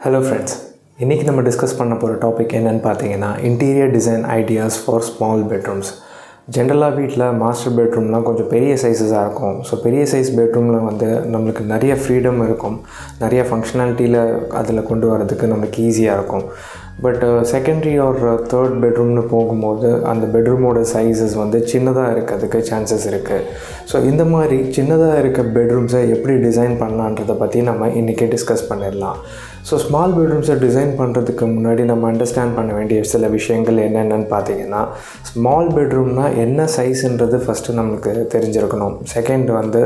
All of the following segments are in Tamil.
Hello friends, இன்றைக்கி நம்ம டிஸ்கஸ் பண்ண போகிற டாபிக் என்னென்னு பார்த்தீங்கன்னா interior design ideas for small bedrooms. ஜென்ரலாக வீட்டில் மாஸ்டர் பெட்ரூம்லாம் கொஞ்சம் பெரிய சைஸஸாக இருக்கும். ஸோ பெரிய சைஸ் பெட்ரூமில் வந்து நம்மளுக்கு நிறைய ஃப்ரீடம் இருக்கும், நிறைய ஃபங்க்ஷனாலிட்டியில் அதில் கொண்டு வரதுக்கு நம்மளுக்கு ஈஸியாக இருக்கும். பட் செகண்டரி ஆர் தேர்ட் பெட்ரூம்னு போகும்போது அந்த பெட்ரூமோட சைஸஸ் வந்து சின்னதாக இருக்கிறதுக்கு சான்சஸ் இருக்குது. ஸோ இந்த மாதிரி சின்னதாக இருக்க பெட்ரூம்ஸை எப்படி டிசைன் பண்ணலான்றதை பற்றி நம்ம இன்றைக்கி டிஸ்கஸ் பண்ணிடலாம். ஸோ ஸ்மால் பெட்ரூம்ஸை டிசைன் பண்ணுறதுக்கு முன்னாடி நம்ம அண்டர்ஸ்டாண்ட் பண்ண வேண்டிய சில விஷயங்கள் என்னென்னு பார்த்தீங்கன்னா, ஸ்மால் பெட்ரூம்னால் என்ன சைஸுன்றது ஃபஸ்ட்டு நம்மளுக்கு தெரிஞ்சிருக்கணும். செகண்ட் வந்து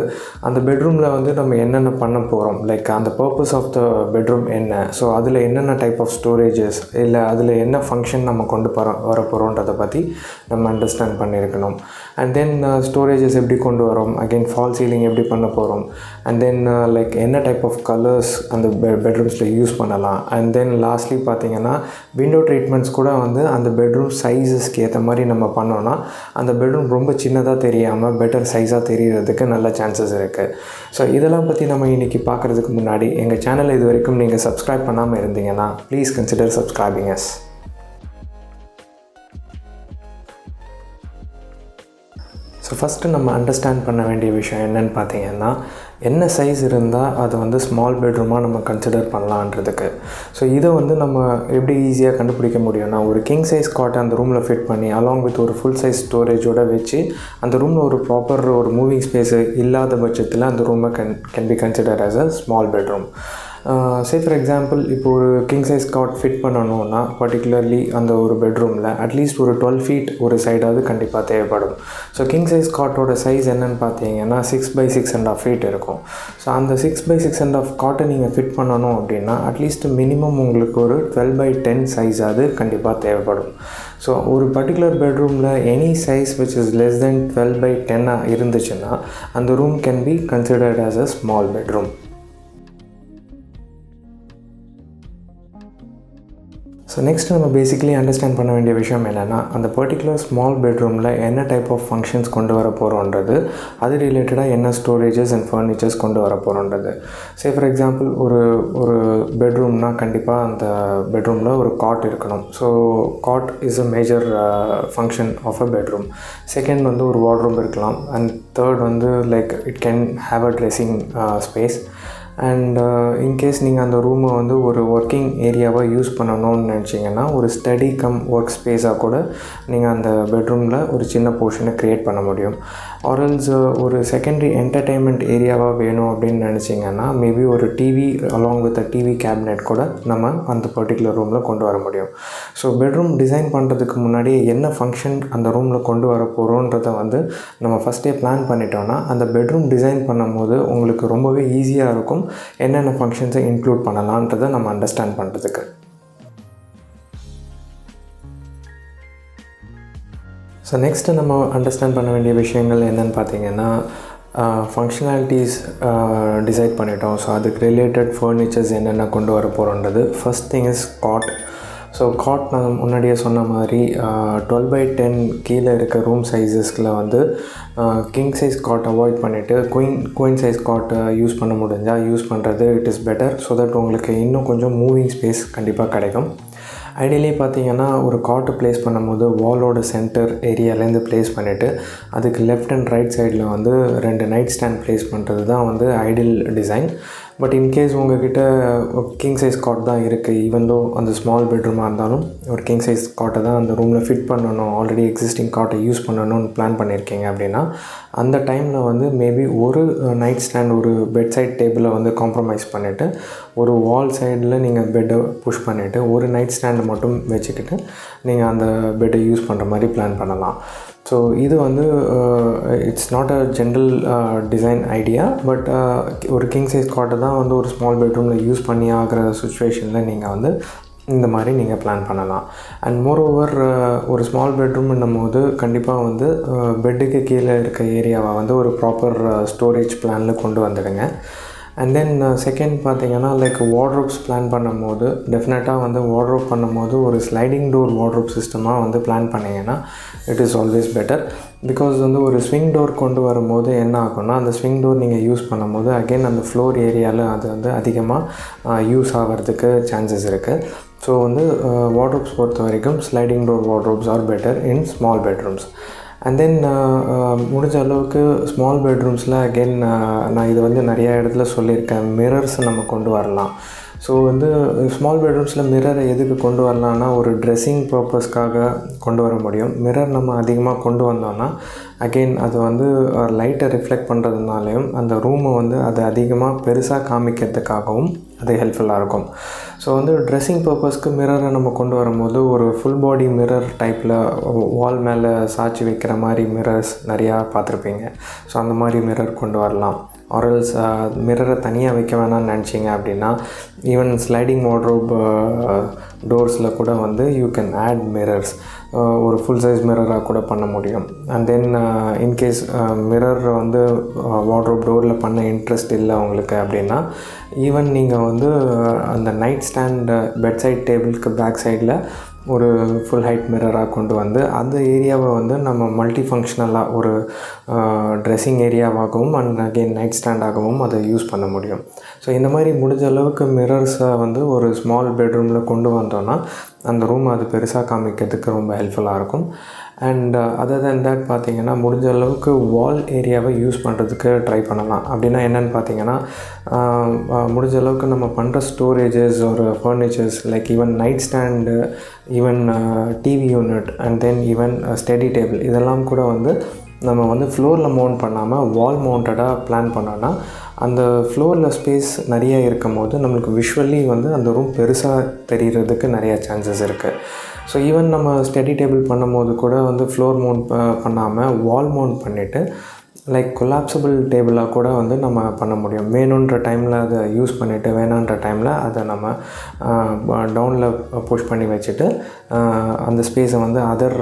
அந்த பெட்ரூமில் வந்து நம்ம என்னென்ன பண்ண போகிறோம், லைக் அந்த பர்பஸ் ஆஃப் த பெட்ரூம் என்ன, ஸோ அதில் என்னென்ன டைப் ஆஃப் ஸ்டோரேஜஸ் இல்லை அதில் என்ன ஃபங்க்ஷன் நம்ம கொண்டு வர போகிறோன்றதை பற்றி நம்ம அண்டர்ஸ்டாண்ட் பண்ணியிருக்கணும். அண்ட் தென் ஸ்டோரேஜஸ் எப்படி கொண்டு வரோம், அகெயின் ஃபால் சீலிங் எப்படி பண்ண போகிறோம், அண்ட் தென் லைக் என்ன டைப் ஆஃப் கலர்ஸ் அந்த பெட்ரூம்ஸில் யூஸ் பண்ணலாம். அண்ட் தென் லாஸ்ட்லி பார்த்திங்கன்னா விண்டோ ட்ரீட்மெண்ட்ஸ் கூட வந்து அந்த பெட்ரூம் சைஸஸ்க்கு ஏற்ற மாதிரி நம்ம பண்ணோன்னா அந்த பெட்ரூம் ரொம்ப சின்னதாக தெரியாமல் பெட்டர் சைஸாக தெரியறதுக்கு நல்ல சான்சஸ் இருக்குது. ஸோ இதெல்லாம் பற்றி நம்ம இன்றைக்கி பார்க்குறதுக்கு முன்னாடி எங்கள் சேனலை இது வரைக்கும் நீங்கள் சப்ஸ்கிரைப் பண்ணாமல் இருந்தீங்கன்னா please consider subscribing us. So first நம்ம அண்டர்ஸ்டாண்ட் பண்ண வேண்டிய விஷயம் என்னென்னு பார்த்தீங்கன்னா, என்ன சைஸ் இருந்தால் அதை வந்து ஸ்மால் பெட்ரூமாக நம்ம கன்சிடர் பண்ணலான்றதுக்கு. ஸோ இதை வந்து நம்ம எப்படி ஈஸியாக கண்டுபிடிக்க முடியும்னா, ஒரு கிங் சைஸ் காட்டை அந்த ரூமில் ஃபிட் பண்ணி அலாங் வித் ஒரு ஃபுல் சைஸ் ஸ்டோரேஜோடு வச்சு அந்த ரூமில் ஒரு ப்ராப்பர் ஒரு மூவிங் ஸ்பேஸு இல்லாத பட்சத்தில் அந்த ரூமை can be consider as a small bedroom. Say for example, இப்போ ஒரு கிங் சைஸ் காட் ஃபிட் பண்ணணுன்னா பர்டிகுலர்லி அந்த ஒரு பெட்ரூமில் அட்லீஸ்ட் ஒரு 12 feet ஒரு சைடாவது கண்டிப்பாக தேவைப்படும். ஸோ கிங் சைஸ் காட்டோட சைஸ் என்னென்னு பார்த்தீங்கன்னா 6x6.5 feet இருக்கும். ஸோ அந்த 6x6.5 காட்டை நீங்கள் ஃபிட் பண்ணணும் அப்படின்னா அட்லீஸ்ட் மினிமம் உங்களுக்கு ஒரு 12x10 சைஸாவது கண்டிப்பாக தேவைப்படும். ஸோ ஒரு பர்டிகுலர் பெட்ரூமில் any size which is less than 12x10 இருந்துச்சுன்னா அந்த room can be considered as a small bedroom. So next நம்ம பேசிக்கலி அண்டர்ஸ்டாண்ட் பண்ண வேண்டிய விஷயம் என்னென்னா, அந்த பர்டிகுலர் ஸ்மால் பெட்ரூமில் என்ன டைப் ஆஃப் ஃபங்க்ஷன்ஸ் கொண்டு வர போகிறோன்றது, அது ரிலேட்டடாக என்ன ஸ்டோரேஜஸ் அண்ட் ஃபர்னிச்சர்ஸ் கொண்டு வர போகிறோன்றது. சே ஃபார் எக்ஸாம்பிள், ஒரு பெட்ரூம்னால் கண்டிப்பாக அந்த பெட்ரூமில் ஒரு காட் இருக்கணும். So cot is a major function of a bedroom. Second வந்து ஒரு வார்ட்ரூம் இருக்கலாம். அண்ட் தேர்ட் வந்து like it can have a dressing space. And in case நீங்கள் அந்த ரூமை வந்து ஒரு ஒர்க்கிங் ஏரியாவாக யூஸ் பண்ணணும்னு நினச்சிங்கன்னா ஒரு ஸ்டடி கம் ஒர்க் ஸ்பேஸாக கூட நீங்கள் அந்த பெட்ரூமில் ஒரு சின்ன போர்ஷனை க்ரியேட் பண்ண முடியும். ஆர்எல்ஸ் ஒரு செகண்டரி என்டர்டெயின்மெண்ட் ஏரியாவாக வேணும் அப்படின்னு நினச்சிங்கன்னா மேபி ஒரு TV along with a TV cabinet கூட நம்ம அந்த பர்டிகுலர் ரூமில் கொண்டு வர முடியும். ஸோ பெட்ரூம் டிசைன் பண்ணுறதுக்கு முன்னாடி என்ன ஃபங்க்ஷன் அந்த ரூமில் கொண்டு வர போகிறோன்றதை வந்து நம்ம ஃபஸ்ட்டே பிளான் பண்ணிட்டோன்னா அந்த பெட்ரூம் டிசைன் பண்ணும்போது உங்களுக்கு ரொம்பவே ஈஸியாக இருக்கும் என்னென்ன ஃபங்க்ஷன்ஸை இன்க்ளூட் பண்ணலான்றதை நம்ம அண்டர்ஸ்டாண்ட் பண்ணுறதுக்கு. ஸோ நெக்ஸ்ட்டு நம்ம அண்டர்ஸ்டாண்ட் பண்ண வேண்டிய விஷயங்கள் என்னென்னு பார்த்தீங்கன்னா, ஃபங்க்ஷனாலிட்டிஸ் டிசைட் பண்ணிட்டோம். ஸோ அதுக்கு ரிலேட்டட் ஃபர்னிச்சர்ஸ் என்னென்ன கொண்டு வர போகிறோன்றது. First thing is cot. So cot நான் முன்னாடியே சொன்ன மாதிரி 12x10 கீழே இருக்க ரூம் சைஸஸ்கில் வந்து கிங் சைஸ் காட் அவாய்ட் பண்ணிவிட்டு குயின் சைஸ் காட்டை யூஸ் பண்ண முடிஞ்சால் யூஸ் பண்ணுறது it is better. So that உங்களுக்கு இன்னும் கொஞ்சம் மூவிங் ஸ்பேஸ் கண்டிப்பாக கிடைக்கும். ஐடியலி பார்த்திங்கன்னா ஒரு காட்டை ப்ளேஸ் பண்ணும்போது வாலோட சென்டர் ஏரியாலேருந்து ப்ளேஸ் பண்ணிவிட்டு அதுக்கு லெஃப்ட் அண்ட் ரைட் சைடில் வந்து 2 நைட் ஸ்டாண்ட் ப்ளேஸ் பண்ணுறது தான் வந்து ஐடியல் டிசைன். பட் இன்கேஸ் உங்கள்கிட்ட கிங் சைஸ் காட் தான் இருக்குது, ஈவன் தோ அந்த ஸ்மால் பெட்ரூமாக இருந்தாலும் ஒரு கிங் சைஸ் காட்டை தான் அந்த ரூமில் ஃபிட் பண்ணணும், ஆல்ரெடி எக்ஸிஸ்டிங் காட்டை யூஸ் பண்ணணும்னு பிளான் பண்ணியிருக்கீங்க அப்படின்னா அந்த டைமில் வந்து மேபி ஒரு நைட் ஸ்டாண்ட் ஒரு பெட் சைட் டேபிளை வந்து காம்ப்ரமைஸ் பண்ணிவிட்டு ஒரு வால் சைடில் நீங்கள் பெட்டை புஷ் பண்ணிவிட்டு ஒரு நைட் ஸ்டாண்டை மட்டும் வச்சுக்கிட்டு நீங்கள் அந்த பெட்டை யூஸ் பண்ணுற மாதிரி பிளான் பண்ணலாம். ஸோ இது வந்து it's not a general design idea. But ஒரு கிங் சைஸ் காட்டை தான் வந்து ஒரு ஸ்மால் பெட்ரூமில் யூஸ் பண்ணி ஆகிற சுச்சுவேஷனில் நீங்கள் வந்து இந்த மாதிரி நீங்கள் பிளான் பண்ணலாம். அண்ட் மோர் ஓவர் ஒரு ஸ்மால் பெட்ரூம்ன்னும் போது கண்டிப்பாக வந்து பெட்டுக்கு கீழே இருக்க ஏரியாவை வந்து ஒரு ப்ராப்பர் ஸ்டோரேஜ் பிளானில் கொண்டு வந்துடுங்க. அண்ட் தென் செகண்ட் பார்த்திங்கன்னா லைக் வார்ட்ரோப்ஸ் பிளான் பண்ணும்போது டெஃபினட்டாக வந்து வார்ட்ரோப் பண்ணும்போது ஒரு ஸ்லைடிங் டோர் வார்ட்ரோப் சிஸ்டமாக வந்து பிளான் பண்ணிங்கன்னா it is always better. Because வந்து ஒரு ஸ்விங் டோர் கொண்டு வரும்போது என்ன ஆகும்னா அந்த ஸ்விங் டோர் நீங்கள் யூஸ் பண்ணும்போது அகெயின் அந்த ஃப்ளோர் ஏரியாவில் அது வந்து அதிகமாக யூஸ் ஆகிறதுக்கு சான்சஸ் இருக்குது. ஸோ வந்து வார்ட்ரோப்ஸ் பொறுத்த வரைக்கும் sliding door wardrobes are better in small bedrooms. And then முடிஞ்ச அளவுக்கு ஸ்மால் பெட்ரூம்ஸில் அகெயின் நான் இது வந்து நிறையா இடத்துல சொல்லியிருக்கேன், மிரர்ஸ் நம்ம கொண்டு வரலாம். ஸோ வந்து ஸ்மால் பெட்ரூம்ஸில் மிரரை எதுக்கு கொண்டு வரலான்னா ஒரு ட்ரெஸ்ஸிங் பர்பஸ்க்காக கொண்டு வர முடியும். மிரர் நம்ம அதிகமாக கொண்டு வந்தோன்னா அகெயின் அது வந்து லைட்டை ரிஃப்ளெக்ட் பண்ணுறதுனாலையும் அந்த ரூமை வந்து அது அதிகமாக பெருசாக காமிக்கிறதுக்காகவும் அது ஹெல்ப்ஃபுல்லாக இருக்கும். ஸோ வந்து ட்ரெஸ்ஸிங் பர்பஸ்க்கு மிரரை நம்ம கொண்டு வரும்போது ஒரு ஃபுல் பாடி மிரர் டைப்பில் வால் மேலே சாய்ச்சி வைக்கிற மாதிரி மிரர்ஸ் நிறையா பார்த்துருப்பீங்க. ஸோ அந்த மாதிரி மிரர் கொண்டு வரலாம். ஆர்எல்ஸ் மிரரை தனியாக வைக்க வேணாம்னு நினச்சிங்க அப்படின்னா ஈவன் ஸ்லைடிங் வார்ட்ரோப் டோர்ஸில் கூட வந்து யூ கேன் ஆட் மிரர்ஸ், ஒரு ஃபுல் சைஸ் மிரராக கூட பண்ண முடியும். அண்ட் தென் இன்கேஸ் மிரர் வந்து வார்ட்ரோப் டோரில் பண்ண இன்ட்ரெஸ்ட் இல்லை உங்களுக்கு அப்படின்னா ஈவன் நீங்கள் வந்து அந்த நைட் ஸ்டாண்ட் பெட் சைட் டேபிளுக்கு பேக் சைடில் ஒரு ஃபுல் ஹைட் மிரராக கொண்டு வந்து அந்த ஏரியாவை வந்து நம்ம மல்டி ஃபங்க்ஷனலாக ஒரு ட்ரெஸ்ஸிங் ஏரியாவாகவும் அண்ட் அகெயின் நைட் ஸ்டாண்டாகவும் அதை யூஸ் பண்ண முடியும். ஸோ இந்த மாதிரி முடிஞ்ச அளவுக்கு மிரர்ஸை வந்து ஒரு ஸ்மால் பெட்ரூமில் கொண்டு வந்தோன்னா அந்த ரூம் அது பெருசாக காமிக்கிறதுக்கு ரொம்ப ஹெல்ப்ஃபுல்லாக இருக்கும். அண்ட் அதர் தென் தட் பார்த்திங்கன்னா முடிஞ்ச அளவுக்கு வால் ஏரியாவை யூஸ் பண்ணுறதுக்கு ட்ரை பண்ணலாம். அப்படின்னா என்னென்னு பார்த்திங்கன்னா முடிஞ்ச அளவுக்கு நம்ம பண்ணுற ஸ்டோரேஜஸ் ஒரு furnitures like even night stand, even TV unit and then even study table இதெல்லாம் கூட வந்து நம்ம வந்து ஃப்ளோரில் மவுண்ட் பண்ணாமல் வால் மவுண்டடாக பிளான் பண்ணோன்னா அந்த ஃப்ளோரில் ஸ்பேஸ் நிறையா இருக்கும் போது நம்மளுக்கு விஷுவலி வந்து அந்த ரூம் பெருசாக தெரிகிறதுக்கு நிறையா சான்சஸ் இருக்குது. ஸோ ஈவன் நம்ம ஸ்டடி டேபிள் பண்ணும்போது கூட வந்து ஃப்ளோர் மவுண்ட் பண்ணாமல் வால் மவுண்ட் பண்ணிவிட்டு லைக் கொலாப்சபிள் டேபிளாக கூட வந்து நம்ம பண்ண முடியும். வேணுன்ற டைமில் அதை யூஸ் பண்ணிவிட்டு வேணான்ற டைமில் அதை நம்ம டவுனில் புஷ் பண்ணி வச்சுட்டு அந்த ஸ்பேஸை வந்து அதர்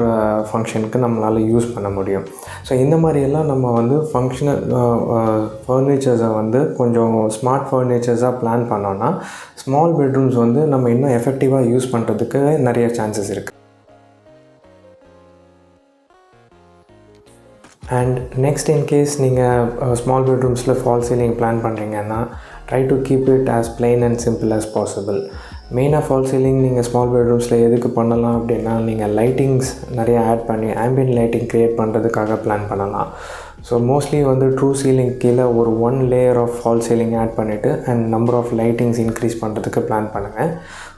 ஃபங்க்ஷனுக்கு நம்மளால் யூஸ் பண்ண முடியும். ஸோ இந்த மாதிரியெல்லாம் நம்ம வந்து ஃபங்க்ஷனல் ஃபர்னிச்சர்ஸை வந்து கொஞ்சம் ஸ்மார்ட் ஃபர்னிச்சர்ஸாக பிளான் பண்ணோன்னா ஸ்மால் பெட்ரூம்ஸ் வந்து நம்ம இன்னும் எஃபெக்டிவாக யூஸ் பண்ணுறதுக்கு நிறைய சான்சஸ் இருக்குது. அண்ட் நெக்ஸ்ட் இன்கேஸ் நீங்கள் ஸ்மால் பெட்ரூம்ஸில் ஃபால் சீலிங் பிளான் பண்ணுறீங்கன்னா try to keep it as plain and simple as possible. மெயினாக ஃபால் சீலிங் நீங்கள் ஸ்மால் பெட்ரூம்ஸில் எதுக்கு பண்ணலாம் அப்படின்னா நீங்கள் லைட்டிங்ஸ் நிறைய ஆட் பண்ணி ஆம்பியன்ட் லைட்டிங் க்ரியேட் பண்ணுறதுக்காக பிளான் பண்ணலாம். ஸோ மோஸ்ட்லி வந்து ட்ரூ சீலிங் கீழே ஒரு 1 layer of fall ceiling add பண்ணிவிட்டு and number of lightings increase பண்ணுறதுக்கு பிளான் பண்ணுங்கள்.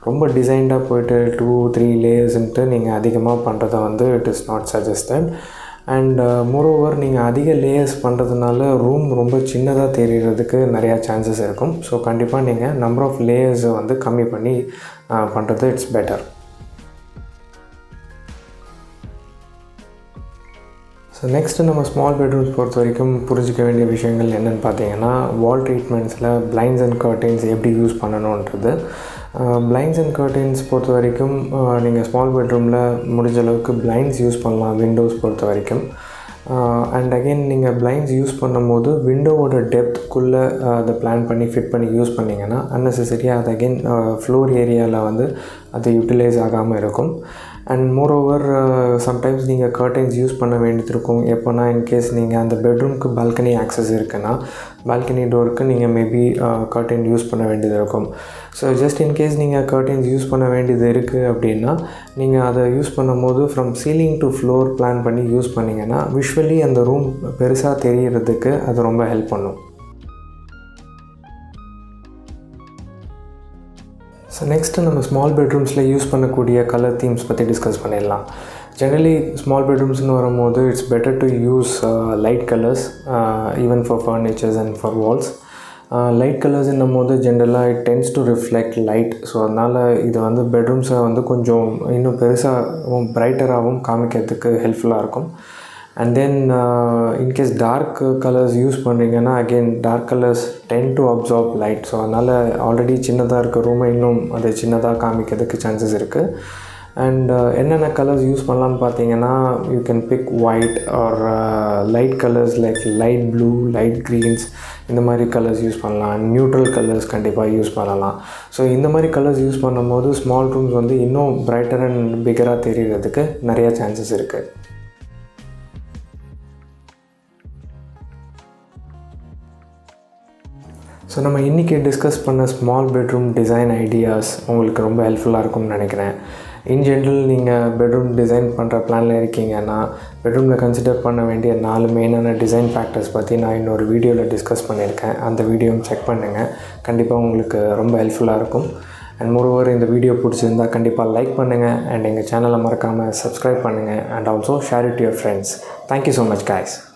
ரொம்ப டிசைன்டாக போய்ட்டு 2-3 லேயர்ஸ்ன்ட்டு நீங்கள் அதிகமாக பண்ணுறதை வந்து it is not suggested. And moreover நீங்கள் அதிக லேயர்ஸ் பண்ணுறதுனால ரூம் ரொம்ப சின்னதாக தெரிகிறதுக்கு நிறையா சான்சஸ் இருக்கும். ஸோ கண்டிப்பாக நீங்கள் நம்பர் ஆஃப் லேயர்ஸை வந்து கம்மி பண்ணி பண்ணுறது இட்ஸ் பெட்டர். ஸோ நெக்ஸ்ட்டு நம்ம ஸ்மால் பெட்ரூம்ஸ் பொறுத்த வரைக்கும் புரிஞ்சிக்க வேண்டிய விஷயங்கள் என்னென்னு பார்த்தீங்கன்னா வால் ட்ரீட்மெண்ட்ஸில் பிளைண்ட்ஸ் அண்ட் கர்டைன்ஸ் எப்படி யூஸ் பண்ணணுன்றது. பிளைண்ட்ஸ் அண்ட் கர்டைன்ஸ் பொறுத்த வரைக்கும் நீங்கள் ஸ்மால் பெட்ரூமில் முடிஞ்ச அளவுக்கு பிளைண்ட்ஸ் யூஸ் பண்ணலாம் விண்டோஸ் பொறுத்த வரைக்கும். அண்ட் அகெயின் நீங்கள் பிளைண்ட்ஸ் யூஸ் பண்ணும்போது விண்டோவோட டெப்த்துக்குள்ளே அதை பிளான் பண்ணி ஃபிட் பண்ணி யூஸ் பண்ணிங்கன்னா அன்னெசரியாக அது அகெயின் ஃப்ளோர் ஏரியாவில் வந்து அது யூட்டிலைஸ் ஆகாமல் இருக்கும். அண்ட் மோரோவர் சம்டைம்ஸ் நீங்கள் கர்டைன்ஸ் யூஸ் பண்ண வேண்டியது இருக்கும். எப்போனா இன்கேஸ் நீங்கள் அந்த பெட்ரூம்க்கு பால்கனி ஆக்சஸ் இருக்குன்னா பால்கனி டோருக்கு நீங்கள் மேபி கர்டைன் யூஸ் பண்ண வேண்டியது இருக்கும். ஸோ ஜஸ்ட் இன்கேஸ் நீங்கள் கர்டைன்ஸ் யூஸ் பண்ண வேண்டியது இருக்குது அப்படின்னா நீங்கள் அதை யூஸ் பண்ணும்போது from ceiling to floor plan பண்ணி யூஸ் பண்ணிங்கன்னா விஷுவலி அந்த ரூம் பெருசாக தெரிகிறதுக்கு அது ரொம்ப ஹெல்ப் பண்ணும். ஸோ நெக்ஸ்ட்டு நம்ம ஸ்மால் பெட்ரூம்ஸில் யூஸ் பண்ணக்கூடிய கலர் தீம்ஸ் பற்றி டிஸ்கஸ் பண்ணிடலாம். ஜெனரலி ஸ்மால் பெட்ரூம்ஸ்னு வரும்போது it's better to use light colours even for furnitures and for walls. Light கலர்ஸ்ன்னும் போது ஜென்ரலாக it tends to reflect light. So அதனால் இது வந்து பெட்ரூம்ஸை வந்து கொஞ்சம் இன்னும் பெருசாகவும் பிரைட்டராகவும் காமிக்கிறதுக்கு ஹெல்ப்ஃபுல்லாக இருக்கும். And then in case dark colours use பண்ணுறீங்கன்னா again dark colours tend to absorb light. So அதனால் ஆல்ரெடி சின்னதாக இருக்க ரூமை இன்னும் அது சின்னதாக காமிக்கிறதுக்கு சான்சஸ் இருக்குது. அண்ட் என்னென்ன கலர்ஸ் யூஸ் பண்ணலான்னு பார்த்தீங்கன்னா you can pick white or light colours like light blue light greens இந்த மாதிரி கலர்ஸ் யூஸ் பண்ணலாம். நியூட்ரல் கலர்ஸ் கண்டிப்பாக யூஸ் பண்ணலாம். ஸோ இந்த மாதிரி கலர்ஸ் யூஸ் பண்ணும்போது ஸ்மால் ரூம்ஸ் வந்து இன்னும் பிரைட்டர் அண்ட் பிகராக தெரியறதுக்கு நிறையா சான்சஸ் இருக்குது. ஸோ நம்ம இன்றைக்கி டிஸ்கஸ் பண்ண ஸ்மால் பெட்ரூம் டிசைன் ஐடியாஸ் உங்களுக்கு ரொம்ப ஹெல்ப்ஃபுல்லாக இருக்கும்னு நினைக்கிறேன். இன் ஜென்ரல் நீங்கள் பெட்ரூம் டிசைன் பண்ணுற பிளானில் இருக்கீங்கன்னா பெட்ரூமில் கன்சிடர் பண்ண வேண்டிய 4 மெயினான டிசைன் ஃபேக்டர்ஸ் பற்றி நான் இன்னொரு வீடியோவில் டிஸ்கஸ் பண்ணியிருக்கேன். அந்த வீடியோவும் செக் பண்ணுங்கள். கண்டிப்பாக உங்களுக்கு ரொம்ப ஹெல்ப்ஃபுல்லாக இருக்கும். அண்ட் மோரோவர் இந்த வீடியோ பிடிச்சிருந்தா கண்டிப்பாக லைக் பண்ணுங்கள் அண்ட் எங்கள் சேனலை மறக்காமல் சப்ஸ்கிரைப் பண்ணுங்கள் and also share it your friends. Thank you so much guys.